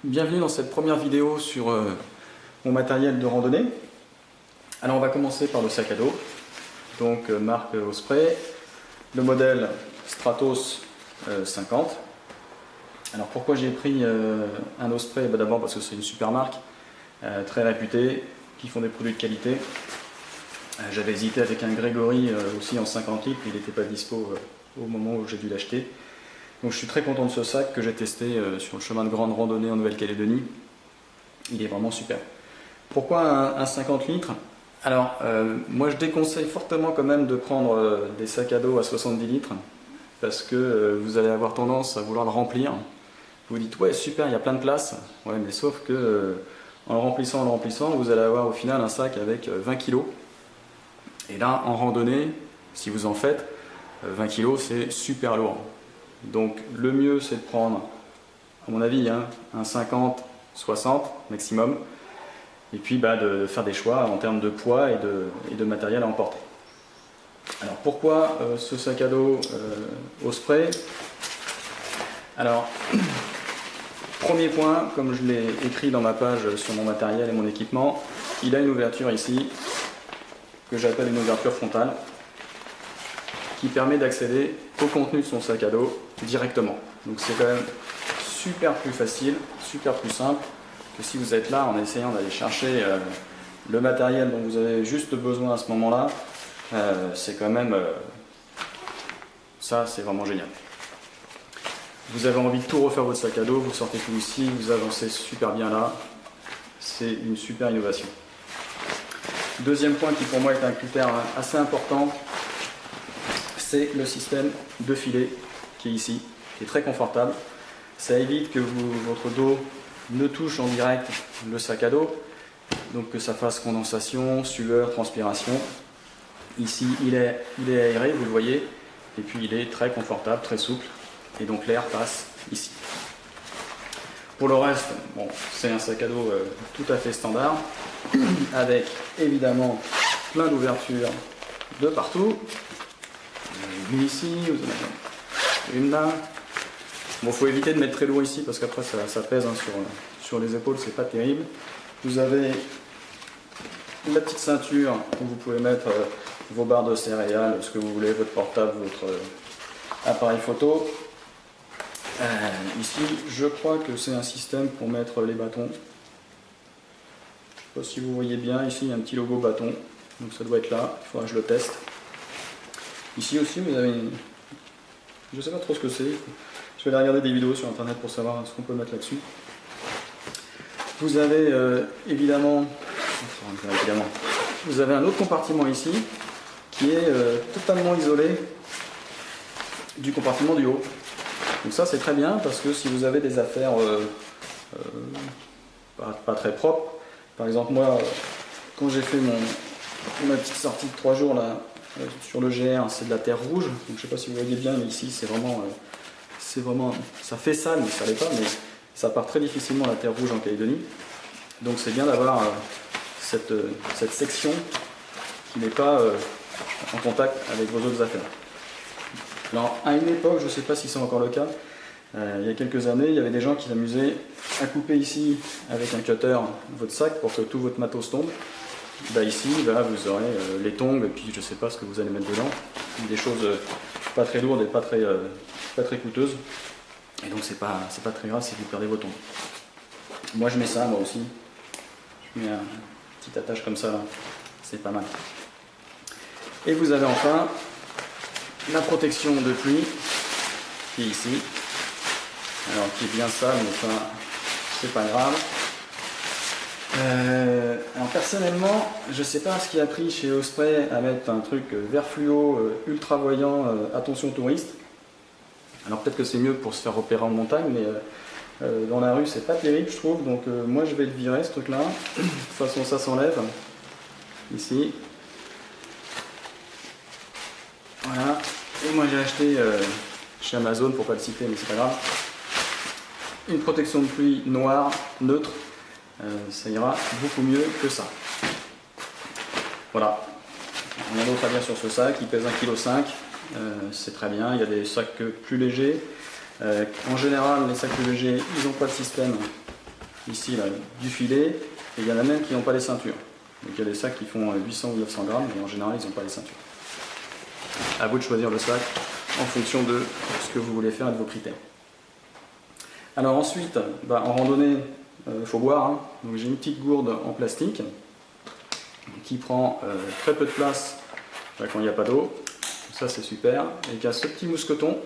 Bienvenue dans cette première vidéo sur mon matériel de randonnée. Alors on va commencer par le sac à dos, donc marque Osprey, le modèle Stratos 50. Alors pourquoi j'ai pris un Osprey? D'abord parce que c'est une super marque, très réputée, qui font des produits de qualité. J'avais hésité avec un Gregory aussi en 50 litres, il n'était pas dispo au moment où j'ai dû l'acheter. Donc je suis très content de ce sac que j'ai testé sur le chemin de grande randonnée en Nouvelle-Calédonie. Il est vraiment super. Pourquoi un 50 litres? Alors moi je déconseille fortement quand même de prendre des sacs à dos à 70 litres parce que vous allez avoir tendance à vouloir le remplir. Vous vous dites ouais super, il y a plein de place, ouais, mais sauf que en le remplissant, vous allez avoir au final un sac avec 20 kg. Et là en randonnée, si vous en faites, 20 kg c'est super lourd. Donc le mieux c'est de prendre, à mon avis, un 50-60 maximum, et puis de faire des choix en termes de poids et de matériel à emporter. Alors pourquoi ce sac à dos Osprey? Alors, premier point, comme je l'ai écrit dans ma page sur mon matériel et mon équipement, il a une ouverture ici, que j'appelle une ouverture frontale, qui permet d'accéder au contenu de son sac à dos directement. Donc c'est quand même super plus facile, super plus simple que si vous êtes là en essayant d'aller chercher le matériel dont vous avez juste besoin à ce moment-là. C'est quand même ça, c'est vraiment génial. Vous avez envie de tout refaire votre sac à dos, vous sortez tout ici, vous avancez super bien là. C'est une super innovation. Deuxième point qui pour moi est un critère assez important, c'est le système de filet qui est ici, qui est très confortable. Ça évite que votre dos ne touche en direct le sac à dos, donc que ça fasse condensation, sueur, transpiration. Ici, il est aéré, vous le voyez, et puis il est très confortable, très souple, et donc l'air passe ici. Pour le reste, bon, c'est un sac à dos tout à fait standard, avec évidemment plein d'ouvertures de partout. Une ici, vous en avez une là. Bon, faut éviter de mettre très lourd ici parce qu'après ça pèse sur les épaules, c'est pas terrible. Vous avez la petite ceinture où vous pouvez mettre vos barres de céréales, ce que vous voulez, votre portable, votre appareil photo. Ici, je crois que c'est un système pour mettre les bâtons. Je ne sais pas si vous voyez bien, ici il y a un petit logo bâton, donc ça doit être là, il faudra que je le teste. Ici aussi, vous avez une... Je ne sais pas trop ce que c'est. Je vais aller regarder des vidéos sur internet pour savoir ce qu'on peut mettre là-dessus. Vous avez évidemment, vous avez un autre compartiment ici qui est totalement isolé du compartiment du haut. Donc ça c'est très bien parce que si vous avez des affaires pas très propres, par exemple moi quand j'ai fait ma petite sortie de 3 jours là, sur le GR, c'est de la terre rouge, donc je ne sais pas si vous voyez bien, mais ici c'est vraiment, ça fait sale, mais ça l'est pas, mais ça part très difficilement la terre rouge en Calédonie. Donc c'est bien d'avoir cette section qui n'est pas en contact avec vos autres affaires. Alors à une époque, je ne sais pas si c'est encore le cas, il y a quelques années, il y avait des gens qui s'amusaient à couper ici avec un cutter votre sac pour que tout votre matos tombe. Ici, vous aurez les tongs, et puis je ne sais pas ce que vous allez mettre dedans, des choses pas très lourdes et pas très coûteuses, et donc c'est pas très grave si vous perdez vos tongs. Moi je mets ça, moi aussi, je mets un petit attache comme ça, là. C'est pas mal. Et vous avez enfin la protection de pluie, qui est ici, alors qui est bien sale, mais ça, c'est pas grave. Alors personnellement, je ne sais pas ce qui a pris chez Osprey à mettre un truc vert fluo, ultra voyant, attention touriste. Alors peut-être que c'est mieux pour se faire repérer en montagne, mais dans la rue c'est pas terrible je trouve, donc moi je vais le virer ce truc là. De toute façon ça s'enlève, ici. Voilà, et moi j'ai acheté chez Amazon, pour pas le citer mais c'est pas grave, une protection de pluie noire, neutre. Ça ira beaucoup mieux que ça. Voilà. Rien d'autre à dire sur ce sac, il pèse 1,5 kg, c'est très bien, il y a des sacs plus légers. En général, les sacs plus légers, ils n'ont pas de système ici là, du filet, et il y en a même qui n'ont pas les ceintures. Donc il y a des sacs qui font 800 ou 900 grammes, mais en général ils n'ont pas les ceintures. À vous de choisir le sac en fonction de ce que vous voulez faire et de vos critères. Alors ensuite, en randonnée, il faut boire. Hein. Donc j'ai une petite gourde en plastique qui prend très peu de place quand il n'y a pas d'eau. Ça c'est super. Et qui a ce petit mousqueton.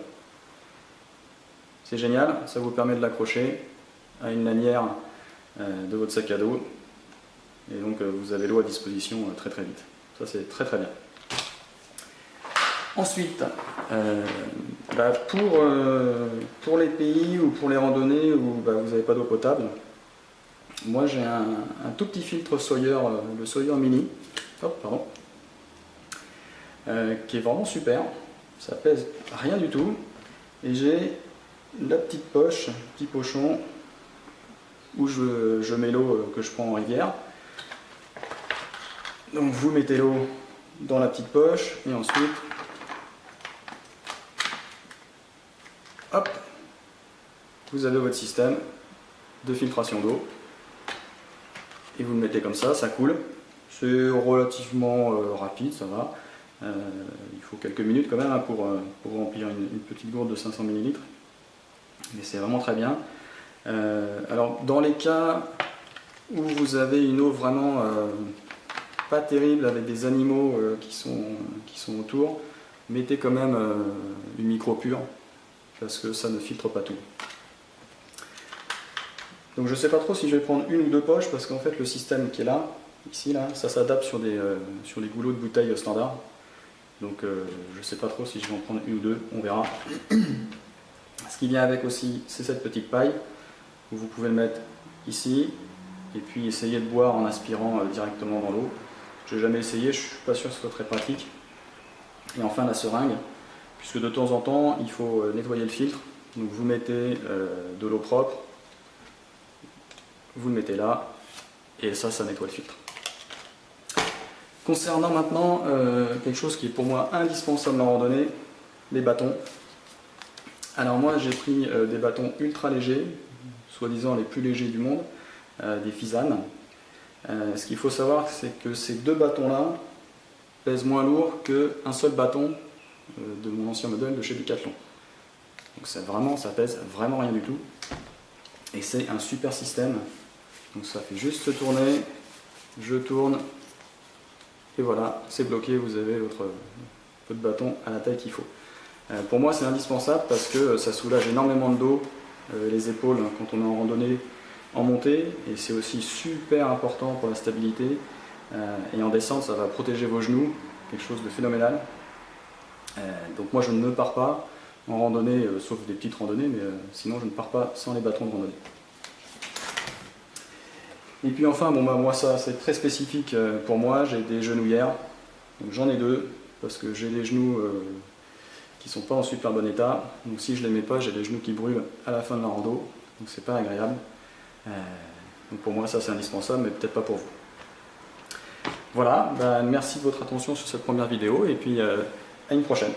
C'est génial, ça vous permet de l'accrocher à une lanière de votre sac à dos. Et donc vous avez l'eau à disposition très très vite. Ça c'est très très bien. Ensuite, pour les pays ou pour les randonnées où vous n'avez pas d'eau potable, moi j'ai un tout petit filtre Sawyer, le Sawyer Mini, qui est vraiment super. Ça pèse rien du tout. Et j'ai la petite poche, petit pochon, où je mets l'eau que je prends en rivière. Donc vous mettez l'eau dans la petite poche et ensuite, hop, vous avez votre système de filtration d'eau et vous le mettez comme ça coule. C'est relativement rapide, ça va. Il faut quelques minutes quand même hein, pour remplir une petite gourde de 500 ml. Mais c'est vraiment très bien. Alors dans les cas où vous avez une eau vraiment pas terrible avec des animaux qui sont autour, mettez quand même une micro pure parce que ça ne filtre pas tout. Donc je ne sais pas trop si je vais prendre une ou deux poches parce qu'en fait le système qui est là, ici là, ça s'adapte sur des goulots de bouteilles standard. Donc je ne sais pas trop si je vais en prendre une ou deux, on verra. Ce qui vient avec aussi, c'est cette petite paille où vous pouvez le mettre ici et puis essayer de boire en aspirant directement dans l'eau. Je n'ai jamais essayé, je ne suis pas sûr que ce soit très pratique. Et enfin la seringue, puisque de temps en temps il faut nettoyer le filtre. Donc vous mettez de l'eau propre, vous le mettez là et ça nettoie le filtre. Concernant maintenant quelque chose qui est pour moi indispensable en randonnée, les bâtons. Alors moi j'ai pris des bâtons ultra légers, soi-disant les plus légers du monde, des Fisan. Ce qu'il faut savoir c'est que ces deux bâtons là pèsent moins lourd qu'un seul bâton de mon ancien modèle de chez Decathlon. Donc ça pèse vraiment rien du tout. Et c'est un super système. Donc ça fait juste se tourner, je tourne, et voilà, c'est bloqué, vous avez votre bâton à la taille qu'il faut. Pour moi c'est indispensable parce que ça soulage énormément de dos, les épaules quand on est en randonnée en montée, et c'est aussi super important pour la stabilité. Et en descente ça va protéger vos genoux, quelque chose de phénoménal. Donc moi je ne pars pas en randonnée, sauf des petites randonnées, mais sinon je ne pars pas sans les bâtons de randonnée. Et puis enfin, moi ça c'est très spécifique pour moi, j'ai des genouillères, donc j'en ai deux, parce que j'ai des genoux qui ne sont pas en super bon état, donc si je ne les mets pas, j'ai les genoux qui brûlent à la fin de la rando, donc c'est pas agréable. Donc pour moi ça c'est indispensable, mais peut-être pas pour vous. Voilà, merci de votre attention sur cette première vidéo, et puis à une prochaine.